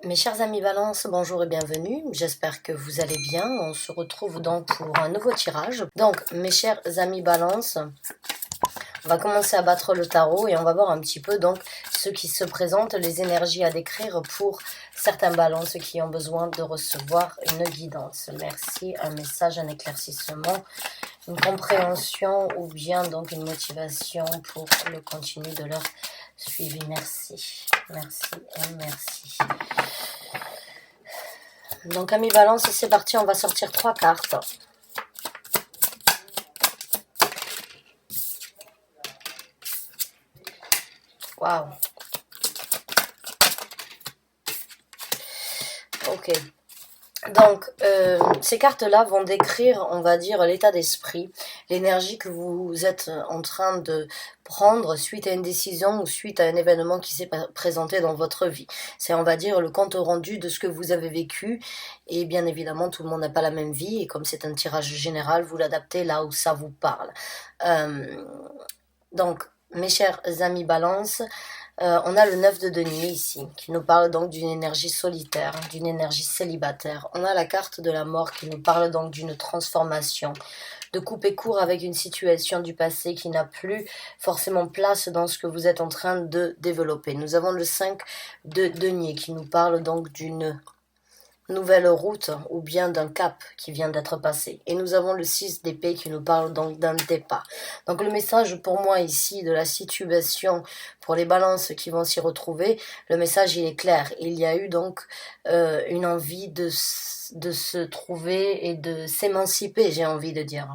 Mes chers amis Balance, bonjour et bienvenue. J'espère que vous allez bien. On se retrouve donc pour un nouveau tirage. Donc, mes chers amis Balance, on va commencer à battre le tarot et on va voir un petit peu donc ce qui se présente, les énergies à décrire pour certains balances qui ont besoin de recevoir une guidance. Merci, un message, un éclaircissement, une compréhension ou bien donc une motivation pour le continu de leur suivi. Merci, merci et merci. Donc amis Balance, c'est parti, on va sortir 3 cartes. Waouh. Ok. Donc, ces cartes-là vont décrire, on va dire, l'état d'esprit, l'énergie que vous êtes en train de prendre suite à une décision ou suite à un événement qui s'est présenté dans votre vie. C'est, on va dire, le compte rendu de ce que vous avez vécu. Et bien évidemment, tout le monde n'a pas la même vie. Et comme c'est un tirage général, vous l'adaptez là où ça vous parle. Donc, mes chers amis Balance, on a le 9 de denier ici, qui nous parle donc d'une énergie solitaire, d'une énergie célibataire. On a la carte de la mort qui nous parle donc d'une transformation, de couper court avec une situation du passé qui n'a plus forcément place dans ce que vous êtes en train de développer. Nous avons le 5 de denier qui nous parle donc d'une nouvelle route ou bien d'un cap qui vient d'être passé. Et nous avons le 6 d'épée qui nous parle donc d'un départ. Donc le message pour moi ici de la situation pour les balances qui vont s'y retrouver, le message il est clair. Il y a eu donc une envie de se trouver et de s'émanciper, j'ai envie de dire.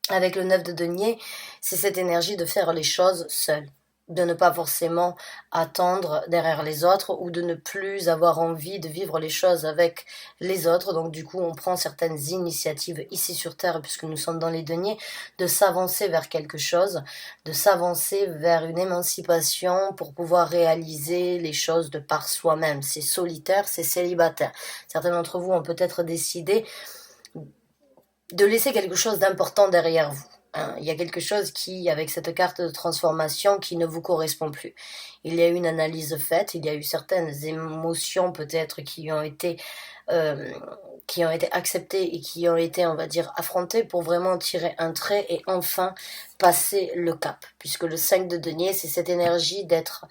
Avec le 9 de denier, c'est cette énergie de faire les choses seul, de ne pas forcément attendre derrière les autres ou de ne plus avoir envie de vivre les choses avec les autres. Donc du coup, on prend certaines initiatives ici sur Terre, puisque nous sommes dans les deniers, de s'avancer vers quelque chose, de s'avancer vers une émancipation pour pouvoir réaliser les choses de par soi-même. C'est solitaire, c'est célibataire. Certains d'entre vous ont peut-être décidé de laisser quelque chose d'important derrière vous. Il y a quelque chose qui, avec cette carte de transformation, qui ne vous correspond plus. Il y a eu une analyse faite, il y a eu certaines émotions peut-être qui ont été acceptées et qui ont été, on va dire, affrontées pour vraiment tirer un trait et enfin passer le cap. Puisque le 5 de denier, c'est cette énergie d'être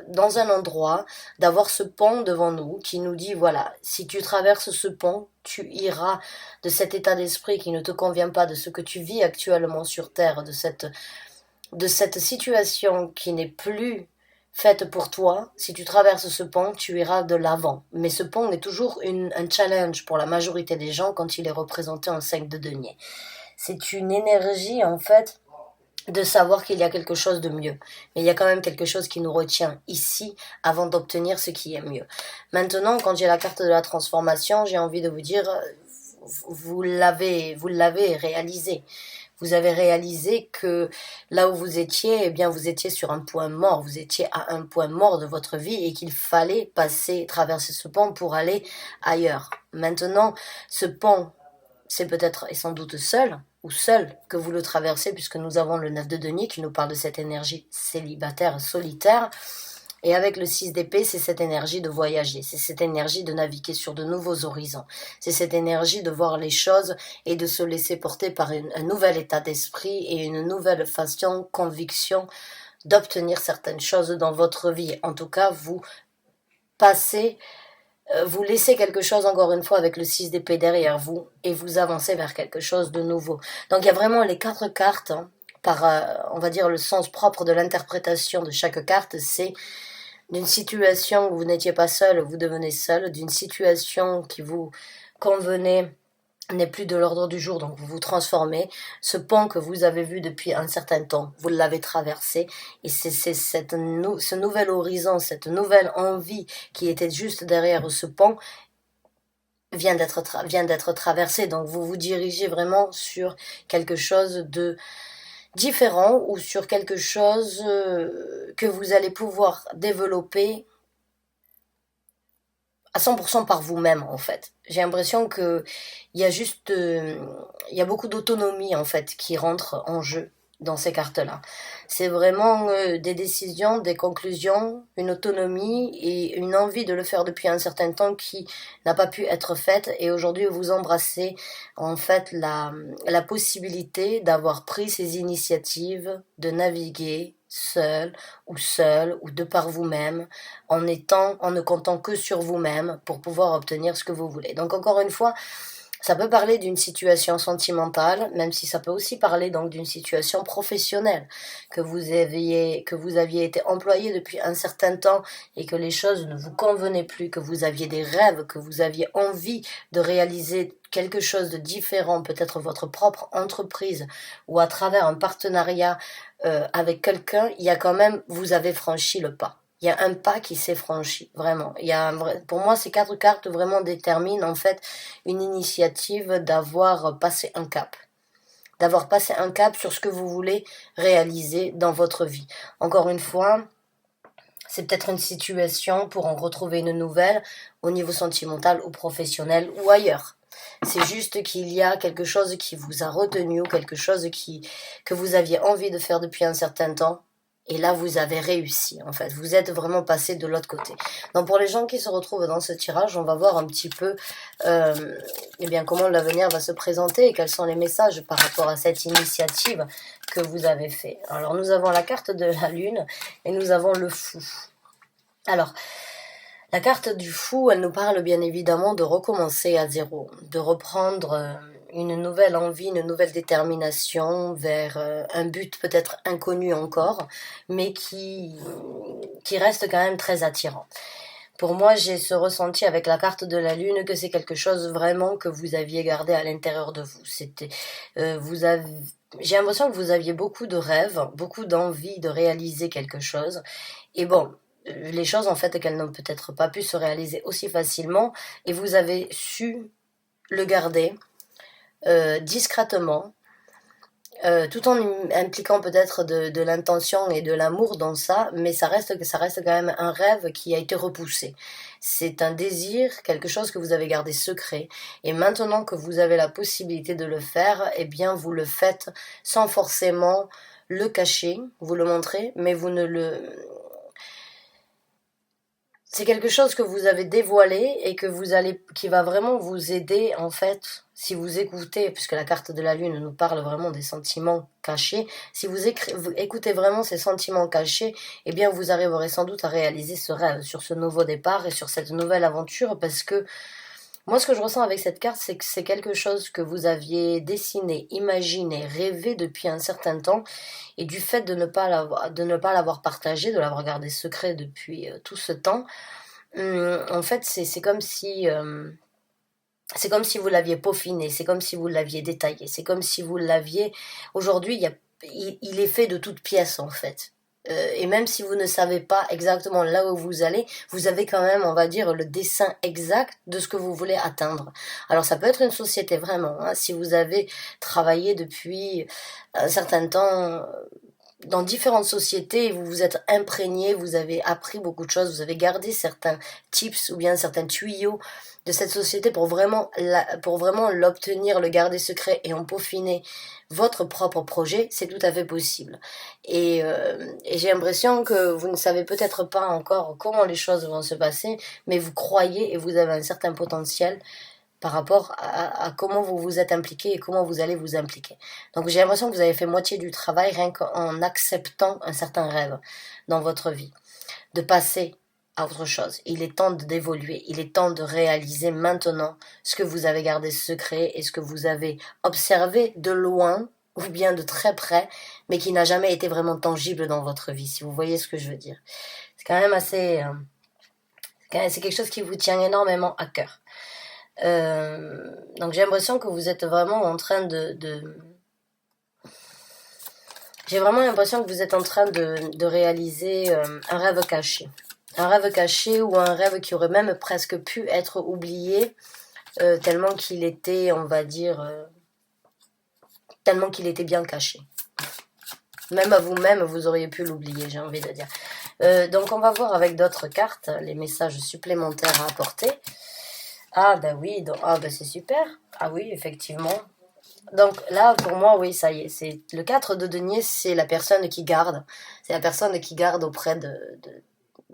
dans un endroit, d'avoir ce pont devant nous qui nous dit, voilà, si tu traverses ce pont, tu iras de cet état d'esprit qui ne te convient pas, de ce que tu vis actuellement sur Terre, de cette situation qui n'est plus faite pour toi. Si tu traverses ce pont, tu iras de l'avant. Mais ce pont est toujours un challenge pour la majorité des gens quand il est représenté en 5 de denier. C'est une énergie, en fait, de savoir qu'il y a quelque chose de mieux. Mais il y a quand même quelque chose qui nous retient ici avant d'obtenir ce qui est mieux. Maintenant, quand j'ai la carte de la transformation, j'ai envie de vous dire, vous l'avez réalisé. Vous avez réalisé que là où vous étiez, eh bien, vous étiez sur un point mort. Vous étiez à un point mort de votre vie et qu'il fallait traverser ce pont pour aller ailleurs. Maintenant, ce pont, c'est peut-être et sans doute seul que vous le traversez, puisque nous avons le 9 de denier qui nous parle de cette énergie célibataire, solitaire. Et avec le 6 d'épée, c'est cette énergie de voyager, c'est cette énergie de naviguer sur de nouveaux horizons, c'est cette énergie de voir les choses et de se laisser porter par un nouvel état d'esprit et une nouvelle façon, conviction d'obtenir certaines choses dans votre vie. En tout cas, vous laissez quelque chose encore une fois avec le 6 d'épée derrière vous et vous avancez vers quelque chose de nouveau. Donc il y a vraiment les 4 cartes, par, on va dire, le sens propre de l'interprétation de chaque carte, c'est d'une situation où vous n'étiez pas seul, vous devenez seul, d'une situation qui vous convenait n'est plus de l'ordre du jour, donc vous vous transformez. Ce pont que vous avez vu depuis un certain temps, vous l'avez traversé, et c'est ce nouvel horizon, cette nouvelle envie qui était juste derrière ce pont, vient d'être traversé. Donc vous vous dirigez vraiment sur quelque chose de différent ou sur quelque chose que vous allez pouvoir développer à 100% par vous-même, en fait. J'ai l'impression que il y a beaucoup d'autonomie, en fait, qui rentre en jeu dans ces cartes-là. C'est vraiment des décisions, des conclusions, une autonomie et une envie de le faire depuis un certain temps qui n'a pas pu être faite. Et aujourd'hui, vous embrassez en fait la possibilité d'avoir pris ces initiatives, de naviguer seul ou de par vous-même, en ne comptant que sur vous-même pour pouvoir obtenir ce que vous voulez. Donc encore une fois, ça peut parler d'une situation sentimentale, même si ça peut aussi parler donc d'une situation professionnelle, que vous aviez été employé depuis un certain temps et que les choses ne vous convenaient plus, que vous aviez des rêves, que vous aviez envie de réaliser quelque chose de différent, peut-être votre propre entreprise ou à travers un partenariat avec quelqu'un, il y a quand même, vous avez franchi le pas. Il y a un pas qui s'est franchi, vraiment. Pour moi, ces 4 cartes vraiment déterminent en fait une initiative d'avoir passé un cap. D'avoir passé un cap sur ce que vous voulez réaliser dans votre vie. Encore une fois, c'est peut-être une situation pour en retrouver une nouvelle au niveau sentimental ou professionnel ou ailleurs. C'est juste qu'il y a quelque chose qui vous a retenu ou quelque chose que vous aviez envie de faire depuis un certain temps. Et là, vous avez réussi, en fait. Vous êtes vraiment passé de l'autre côté. Donc, pour les gens qui se retrouvent dans ce tirage, on va voir un petit peu eh bien, comment l'avenir va se présenter et quels sont les messages par rapport à cette initiative que vous avez fait. Alors, nous avons la carte de la lune et nous avons le fou. Alors, la carte du fou, elle nous parle bien évidemment de recommencer à zéro, de reprendre une nouvelle envie, une nouvelle détermination vers un but peut-être inconnu encore, mais qui reste quand même très attirant. Pour moi, j'ai ce ressenti avec la carte de la lune que c'est quelque chose vraiment que vous aviez gardé à l'intérieur de vous. J'ai l'impression que vous aviez beaucoup de rêves, beaucoup d'envie de réaliser quelque chose. Et bon, les choses en fait qu'elles n'ont peut-être pas pu se réaliser aussi facilement et vous avez su le garder discrètement tout en impliquant peut-être de l'intention et de l'amour dans ça, mais ça reste quand même un rêve qui a été repoussé. C'est un désir, quelque chose que vous avez gardé secret, et maintenant que vous avez la possibilité de le faire, eh bien vous le faites sans forcément le cacher, vous le montrez, mais vous ne le c'est quelque chose que vous avez dévoilé et qui va vraiment vous aider, en fait, si vous écoutez, puisque la carte de la lune nous parle vraiment des sentiments cachés, si vous écoutez vraiment ces sentiments cachés, eh bien, vous arriverez sans doute à réaliser ce rêve sur ce nouveau départ et sur cette nouvelle aventure, parce que moi, ce que je ressens avec cette carte, c'est que c'est quelque chose que vous aviez dessiné, imaginé, rêvé depuis un certain temps, et du fait de ne pas l'avoir partagé, de l'avoir gardé secret depuis tout ce temps, en fait, c'est comme si vous l'aviez peaufiné, c'est comme si vous l'aviez détaillé, c'est comme si vous l'aviez. Aujourd'hui, il est fait de toutes pièces en fait. Et même si vous ne savez pas exactement là où vous allez, vous avez quand même, on va dire, le dessin exact de ce que vous voulez atteindre. Alors ça peut être une société vraiment, hein, si vous avez travaillé depuis un certain temps dans différentes sociétés, vous vous êtes imprégné, vous avez appris beaucoup de choses, vous avez gardé certains tips ou bien certains tuyaux de cette société pour vraiment l'obtenir, le garder secret et en peaufiner votre propre projet, c'est tout à fait possible. Et j'ai l'impression que vous ne savez peut-être pas encore comment les choses vont se passer, mais vous croyez et vous avez un certain potentiel par rapport à comment vous vous êtes impliqué et comment vous allez vous impliquer. Donc j'ai l'impression que vous avez fait moitié du travail rien qu'en acceptant un certain rêve dans votre vie, de passer à autre chose. Il est temps d'évoluer, il est temps de réaliser maintenant ce que vous avez gardé secret et ce que vous avez observé de loin ou bien de très près, mais qui n'a jamais été vraiment tangible dans votre vie, si vous voyez ce que je veux dire. C'est quand même assez... c'est quelque chose qui vous tient énormément à cœur. Donc j'ai l'impression que vous êtes vraiment en train j'ai vraiment l'impression que vous êtes en train de réaliser un rêve caché. Un rêve caché ou un rêve qui aurait même presque pu être oublié tellement qu'il était, on va dire, tellement qu'il était bien caché. Même à vous-même, vous auriez pu l'oublier, j'ai envie de dire. Donc on va voir avec d'autres cartes les messages supplémentaires à apporter. Ah bah oui, c'est super. Ah oui, effectivement. Donc là, pour moi, oui, ça y est, c'est le 4 de denier, c'est la personne qui garde. C'est la personne qui garde auprès de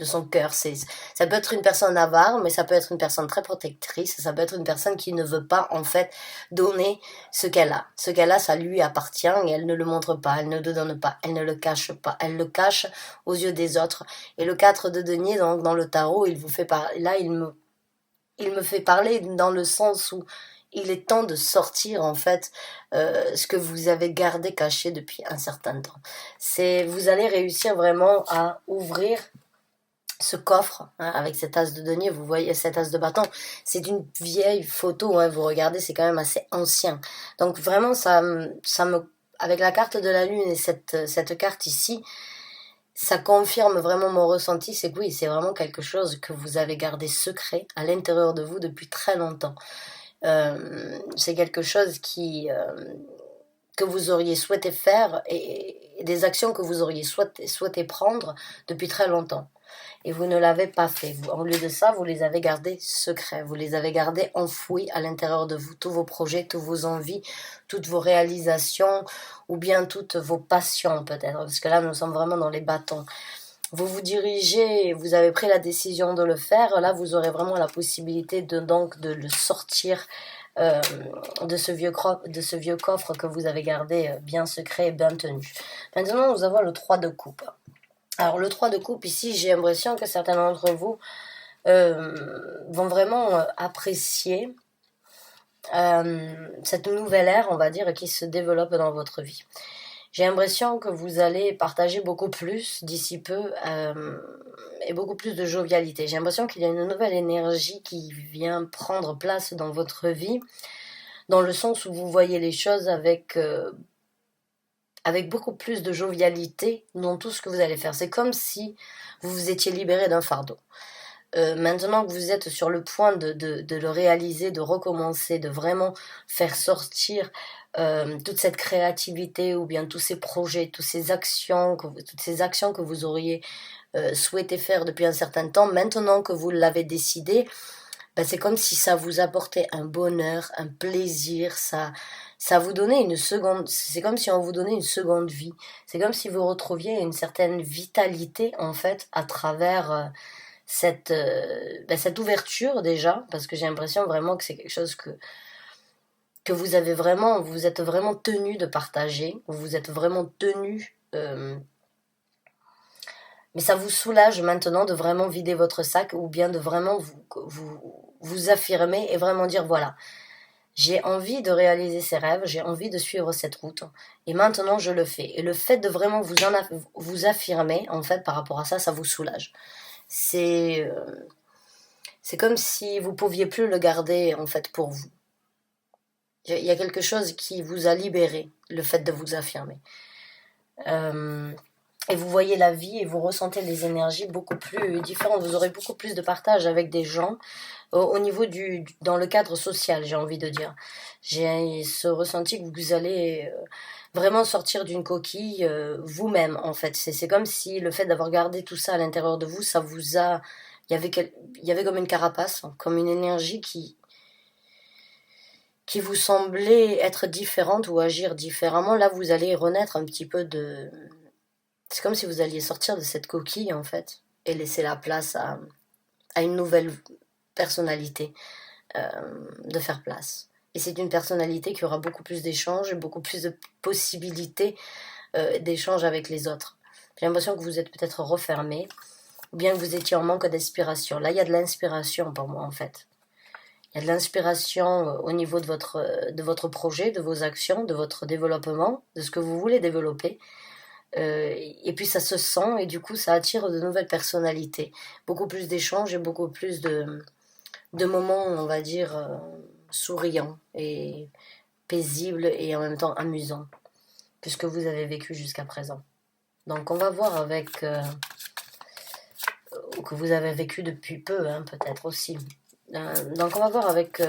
son cœur. Ça peut être une personne avare, mais ça peut être une personne très protectrice. Ça peut être une personne qui ne veut pas, en fait, donner ce qu'elle a. Ce qu'elle a, ça lui appartient et elle ne le montre pas, elle ne le donne pas, elle ne le cache pas. Elle le cache aux yeux des autres. Et le 4 de denier, donc, dans le tarot, il vous fait parler. Là, il me fait parler dans le sens où il est temps de sortir en fait ce que vous avez gardé caché depuis un certain temps. Vous allez réussir vraiment à ouvrir ce coffre hein, avec cet as de denier, vous voyez cet as de bâton, c'est une vieille photo, hein, vous regardez, c'est quand même assez ancien. Donc vraiment, avec la carte de la lune et cette carte ici, ça confirme vraiment mon ressenti, c'est que oui, c'est vraiment quelque chose que vous avez gardé secret à l'intérieur de vous depuis très longtemps. C'est quelque chose que vous auriez souhaité faire et des actions que vous auriez souhaité prendre depuis très longtemps. Et vous ne l'avez pas fait. En lieu de ça, vous les avez gardés secrets. Vous les avez gardés enfouis à l'intérieur de vous. Tous vos projets, toutes vos envies, toutes vos réalisations ou bien toutes vos passions peut-être. Parce que là, nous sommes vraiment dans les bâtons. Vous vous dirigez, vous avez pris la décision de le faire. Là, vous aurez vraiment la possibilité de le sortir de ce vieux coffre que vous avez gardé bien secret et bien tenu. Maintenant, nous avons le 3 de coupe. Alors, le 3 de coupe, ici, j'ai l'impression que certains d'entre vous vont vraiment apprécier cette nouvelle ère, on va dire, qui se développe dans votre vie. J'ai l'impression que vous allez partager beaucoup plus d'ici peu et beaucoup plus de jovialité. J'ai l'impression qu'il y a une nouvelle énergie qui vient prendre place dans votre vie, dans le sens où vous voyez les choses avec beaucoup plus de jovialité dans tout ce que vous allez faire. C'est comme si vous vous étiez libéré d'un fardeau. Maintenant que vous êtes sur le point de le réaliser, de recommencer, de vraiment faire sortir toute cette créativité ou bien tous ces projets, toutes ces actions que vous auriez souhaité faire depuis un certain temps, maintenant que vous l'avez décidé, ben c'est comme si ça vous apportait un bonheur, un plaisir, ça vous donnait une seconde, c'est comme si on vous donnait une seconde vie. C'est comme si vous retrouviez une certaine vitalité en fait à travers cette ouverture déjà, parce que j'ai l'impression vraiment que c'est quelque chose que vous êtes vraiment tenu de partager, vous êtes vraiment tenu, mais ça vous soulage maintenant de vraiment vider votre sac ou bien de vraiment vous affirmer et vraiment dire voilà, j'ai envie de réaliser ces rêves, j'ai envie de suivre cette route et maintenant je le fais. Et le fait de vraiment vous affirmer en fait par rapport à ça, ça vous soulage. C'est comme si vous pouviez plus le garder en fait pour vous. Il y a quelque chose qui vous a libéré, le fait de vous affirmer. Et vous voyez la vie et vous ressentez les énergies beaucoup plus différentes. Vous aurez beaucoup plus de partage avec des gens au niveau dans le cadre social, j'ai envie de dire. J'ai ce ressenti que vous allez vraiment sortir d'une coquille vous-même, en fait. C'est comme si le fait d'avoir gardé tout ça à l'intérieur de vous, ça vous a... il y avait comme une carapace, comme une énergie qui vous semblait être différente ou agir différemment. Là, vous allez renaître un petit peu de... C'est comme si vous alliez sortir de cette coquille, en fait, et laisser la place à une nouvelle personnalité de faire place. Et c'est une personnalité qui aura beaucoup plus d'échanges et beaucoup plus de possibilités d'échanges avec les autres. J'ai l'impression que vous êtes peut-être refermé, ou bien que vous étiez en manque d'inspiration. Là, il y a de l'inspiration pour moi, en fait. Il y a de l'inspiration au niveau de votre projet, de vos actions, de votre développement, de ce que vous voulez développer. Et puis ça se sent et du coup ça attire de nouvelles personnalités. Beaucoup plus d'échanges et beaucoup plus de moments, on va dire, souriants et paisibles et en même temps amusants que ce que vous avez vécu jusqu'à présent. Donc on va voir avec... que vous avez vécu depuis peu, hein, peut-être aussi. Donc on va voir avec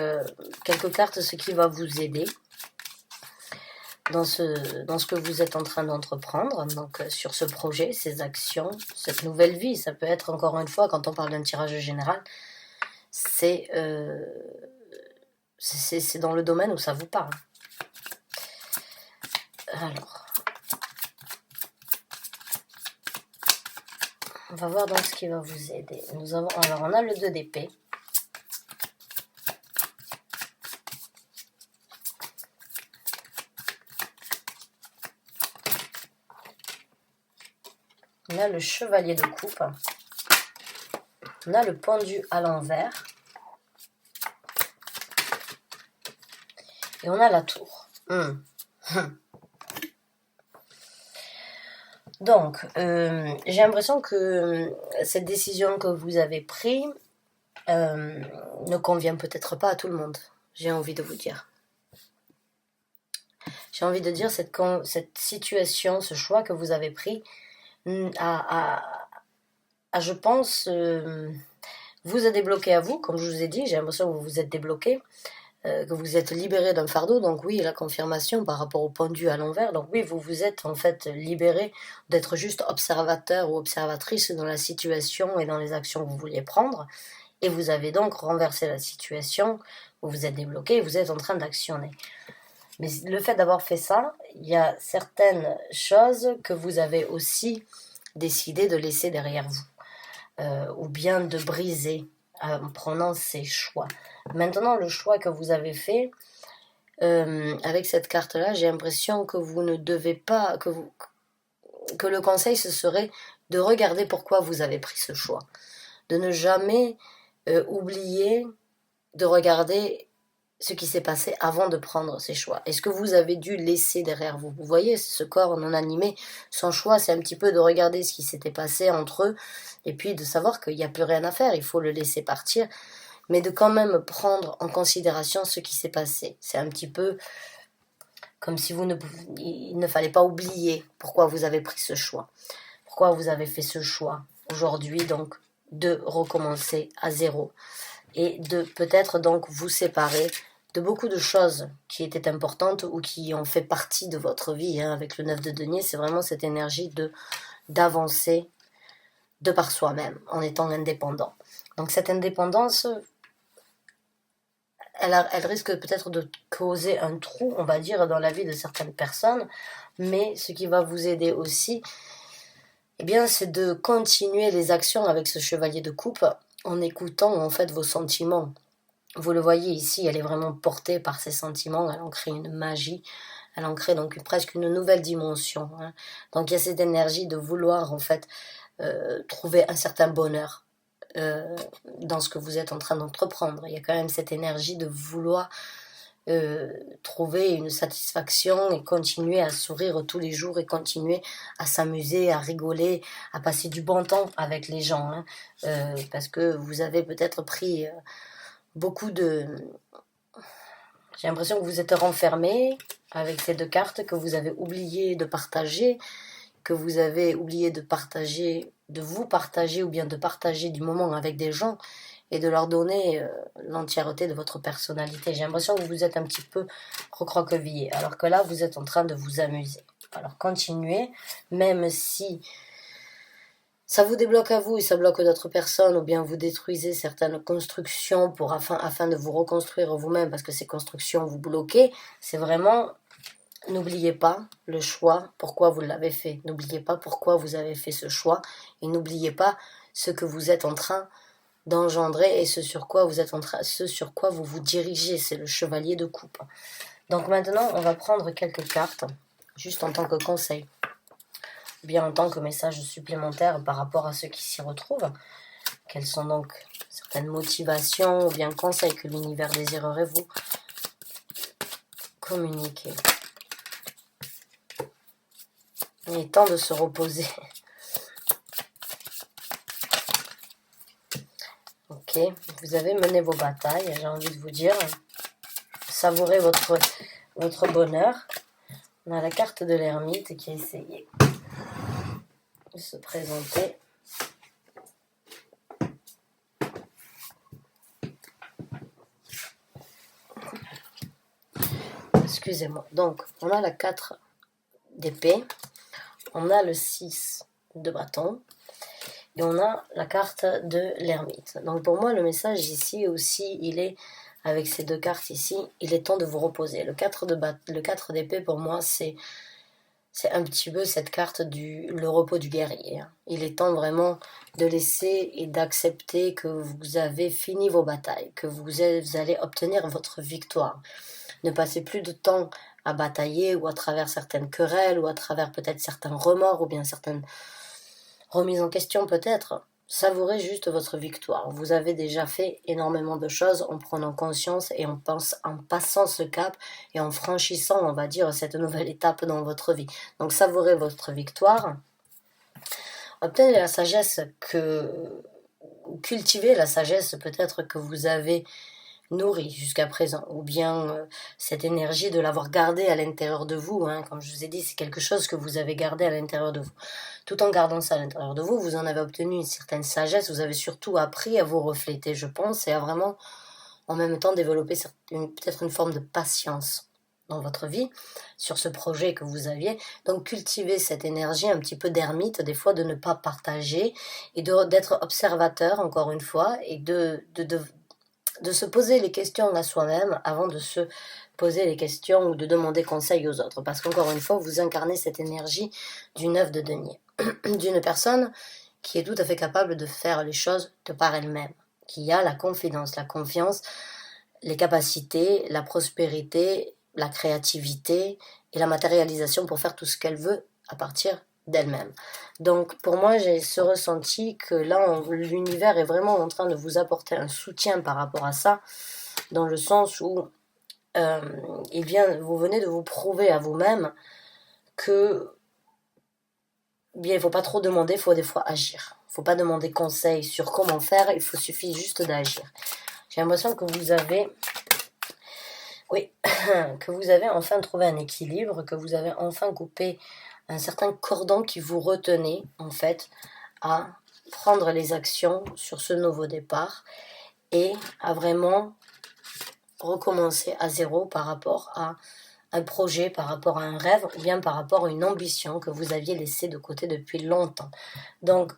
quelques cartes ce qui va vous aider dans ce que vous êtes en train d'entreprendre, donc sur ce projet, ces actions, cette nouvelle vie. Ça peut être, encore une fois, quand on parle d'un tirage général, c'est dans le domaine où ça vous parle. Alors, on va voir donc ce qui va vous aider. Alors, on a le 2 d'épée. On a le chevalier de coupe. On a le pendu à l'envers. Et on a la tour. Donc, j'ai l'impression que cette décision que vous avez prise ne convient peut-être pas à tout le monde. J'ai envie de vous dire. J'ai envie de dire cette situation, ce choix que vous avez pris je pense, vous a débloqué à vous, comme je vous ai dit. J'ai l'impression que vous vous êtes débloqué. Que vous êtes libéré d'un fardeau, donc oui, la confirmation par rapport au pendu à l'envers, donc oui, vous vous êtes en fait libéré d'être juste observateur ou observatrice dans la situation et dans les actions que vous vouliez prendre, et vous avez donc renversé la situation, vous vous êtes débloqué, et vous êtes en train d'actionner. Mais le fait d'avoir fait ça, il y a certaines choses que vous avez aussi décidé de laisser derrière vous, ou bien de briser, en prenant ces choix. Maintenant, le choix que vous avez fait, avec cette carte-là, j'ai l'impression que vous ne devez pas, que le conseil, ce serait de regarder pourquoi vous avez pris ce choix. De ne jamais oublier de regarder ce qui s'est passé avant de prendre ces choix. Est-ce que vous avez dû laisser derrière vous? Vous voyez, ce corps non animé, son choix, c'est un petit peu de regarder ce qui s'était passé entre eux, et puis de savoir qu'il n'y a plus rien à faire, il faut le laisser partir, mais de quand même prendre en considération ce qui s'est passé. C'est un petit peu comme si il ne fallait pas oublier pourquoi vous avez pris ce choix, pourquoi vous avez fait ce choix aujourd'hui, donc de recommencer à zéro, et de peut-être donc vous séparer de beaucoup de choses qui étaient importantes ou qui ont fait partie de votre vie. Avec le 9 de denier, c'est vraiment cette énergie d'avancer de par soi-même, en étant indépendant. Donc cette indépendance, elle risque peut-être de causer un trou, on va dire, dans la vie de certaines personnes, mais ce qui va vous aider aussi, c'est de continuer les actions avec ce chevalier de coupe en écoutant en fait vos sentiments. Vous le voyez ici, elle est vraiment portée par ses sentiments, elle en crée une magie, elle en crée donc presque une nouvelle dimension. Donc il y a cette énergie de vouloir en fait trouver un certain bonheur dans ce que vous êtes en train d'entreprendre. Il y a quand même cette énergie de vouloir trouver une satisfaction et continuer à sourire tous les jours et continuer à s'amuser, à rigoler, à passer du bon temps avec les gens, parce que vous avez peut-être pris beaucoup de... J'ai l'impression que vous êtes renfermé avec ces 2 cartes, que vous avez oublié de partager, que vous avez oublié de partager, de vous partager ou bien de partager du moment avec des gens et de leur donner l'entièreté de votre personnalité. J'ai l'impression que vous êtes un petit peu recroquevillé, alors que là, vous êtes en train de vous amuser. Alors continuez, même si ça vous débloque à vous et ça bloque d'autres personnes, ou bien vous détruisez certaines constructions afin de vous reconstruire vous-même, parce que ces constructions vous bloquent, c'est vraiment... N'oubliez pas le choix, pourquoi vous l'avez fait. N'oubliez pas pourquoi vous avez fait ce choix. Et n'oubliez pas ce que vous êtes en train d'engendrer et ce sur quoi vous vous dirigez. C'est le chevalier de coupe. Donc maintenant, on va prendre quelques cartes, juste en tant que conseil, ou bien en tant que message supplémentaire par rapport à ceux qui s'y retrouvent. Quelles sont donc certaines motivations ou bien conseils que l'univers désirerait vous communiquer. Il est temps de se reposer. Ok, vous avez mené vos batailles, j'ai envie de vous dire. Savourez votre bonheur. On a la carte de l'ermite qui a essayé de se présenter. Excusez-moi. Donc, on a la 4 d'épée. On a le 6 de bâton. Et on a la carte de l'ermite. Donc pour moi, le message ici aussi, il est, avec ces 2 cartes ici, il est temps de vous reposer. Le 4 d'épée, pour moi, c'est c'est un petit peu cette carte le repos du guerrier, hein. Il est temps vraiment de laisser et d'accepter que vous avez fini vos batailles, que vous allez obtenir votre victoire. Ne passez plus de temps à batailler ou à travers certaines querelles ou à travers peut-être certains remords ou bien certaines remises en question peut-être. Savourez juste votre victoire. Vous avez déjà fait énormément de choses en prenant conscience et en passant ce cap et en franchissant, on va dire, cette nouvelle étape dans votre vie. Donc savourez votre victoire. Obtenez la sagesse cultivez la sagesse peut-être que vous avez nourri jusqu'à présent, ou bien cette énergie de l'avoir gardée à l'intérieur de vous, hein. Comme je vous ai dit, c'est quelque chose que vous avez gardé à l'intérieur de vous. Tout en gardant ça à l'intérieur de vous, vous en avez obtenu une certaine sagesse, vous avez surtout appris à vous refléter, je pense, et à vraiment, en même temps, développer peut-être une forme de patience dans votre vie, sur ce projet que vous aviez. Donc cultivez cette énergie un petit peu d'ermite, des fois de ne pas partager, et d'être observateur, encore une fois, et de se poser les questions à soi-même avant de se poser les questions ou de demander conseil aux autres. Parce qu'encore une fois, vous incarnez cette énergie du 9 de denier. D'une personne qui est tout à fait capable de faire les choses de par elle-même. Qui a la confidence, la confiance, les capacités, la prospérité, la créativité et la matérialisation pour faire tout ce qu'elle veut à partir d'elle-même. Donc pour moi, j'ai ce ressenti que là, l'univers est vraiment en train de vous apporter un soutien par rapport à ça, dans le sens où vous venez de vous prouver à vous-même que bien, il ne faut pas trop demander, il faut des fois agir. Il ne faut pas demander conseil sur comment faire, suffit juste d'agir. J'ai l'impression que vous avez que vous avez enfin trouvé un équilibre, que vous avez enfin coupé un certain cordon qui vous retenait, en fait, à prendre les actions sur ce nouveau départ et à vraiment recommencer à zéro par rapport à un projet, par rapport à un rêve ou bien par rapport à une ambition que vous aviez laissée de côté depuis longtemps. Donc,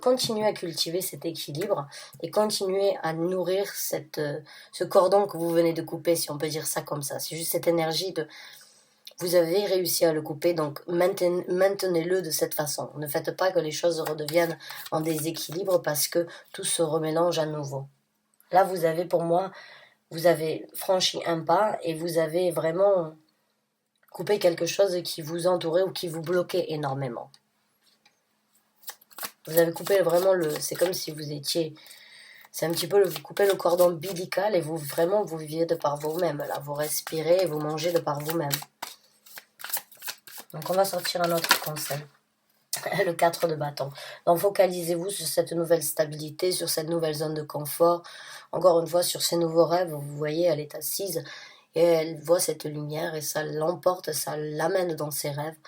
continuez à cultiver cet équilibre et continuez à nourrir ce cordon que vous venez de couper, si on peut dire ça comme ça. C'est juste cette énergie de... Vous avez réussi à le couper, donc maintenez-le de cette façon. Ne faites pas que les choses redeviennent en déséquilibre parce que tout se remélange à nouveau. Là, vous avez, pour moi, vous avez franchi un pas et vous avez vraiment coupé quelque chose qui vous entourait ou qui vous bloquait énormément. Vous avez coupé vraiment c'est comme si vous étiez... C'est un petit peu, vous coupez le cordon ombilical et vous viviez de par vous-même. Là, vous respirez et vous mangez de par vous-même. Donc, on va sortir un autre conseil. Le 4 de bâton. Donc, focalisez-vous sur cette nouvelle stabilité, sur cette nouvelle zone de confort. Encore une fois, sur ces nouveaux rêves. Vous voyez, elle est assise et elle voit cette lumière et ça l'emporte, ça l'amène dans ses rêves,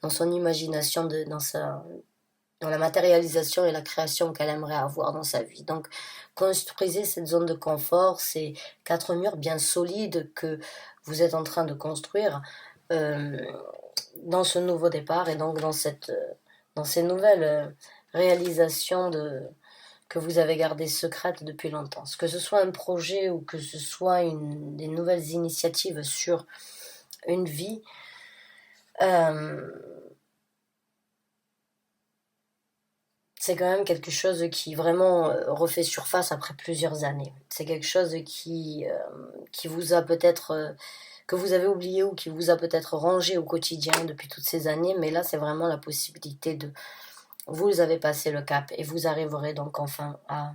dans son imagination, dans la matérialisation et la création qu'elle aimerait avoir dans sa vie. Donc, construisez cette zone de confort, ces 4 murs bien solides que vous êtes en train de construire dans ce nouveau départ et donc dans ces nouvelles réalisations que vous avez gardées secrètes depuis longtemps. Que ce soit un projet ou que ce soit des nouvelles initiatives sur une vie, c'est quand même quelque chose qui vraiment refait surface après plusieurs années. C'est quelque chose qui vous a peut-être... que vous avez oublié ou qui vous a peut-être rangé au quotidien depuis toutes ces années, mais là, c'est vraiment la possibilité de... Vous avez passé le cap et vous arriverez donc enfin à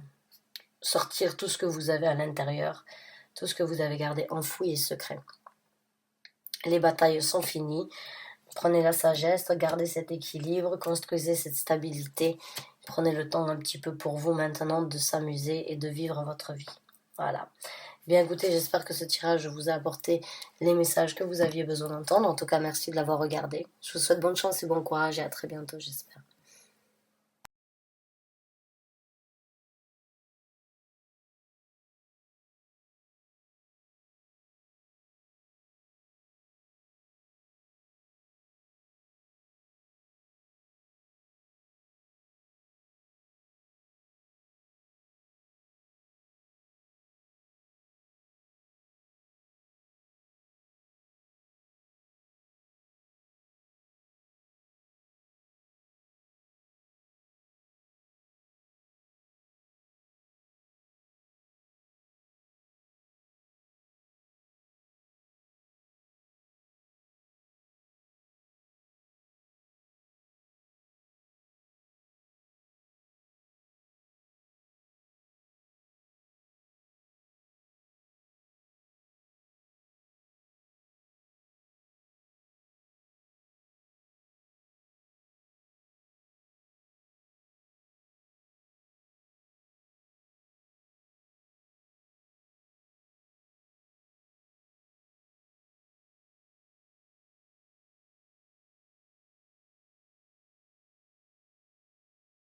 sortir tout ce que vous avez à l'intérieur, tout ce que vous avez gardé enfoui et secret. Les batailles sont finies. Prenez la sagesse, gardez cet équilibre, construisez cette stabilité. Prenez le temps un petit peu pour vous maintenant de s'amuser et de vivre votre vie. Voilà. Bien écoutez, j'espère que ce tirage vous a apporté les messages que vous aviez besoin d'entendre. En tout cas, merci de l'avoir regardé. Je vous souhaite bonne chance et bon courage et à très bientôt, j'espère.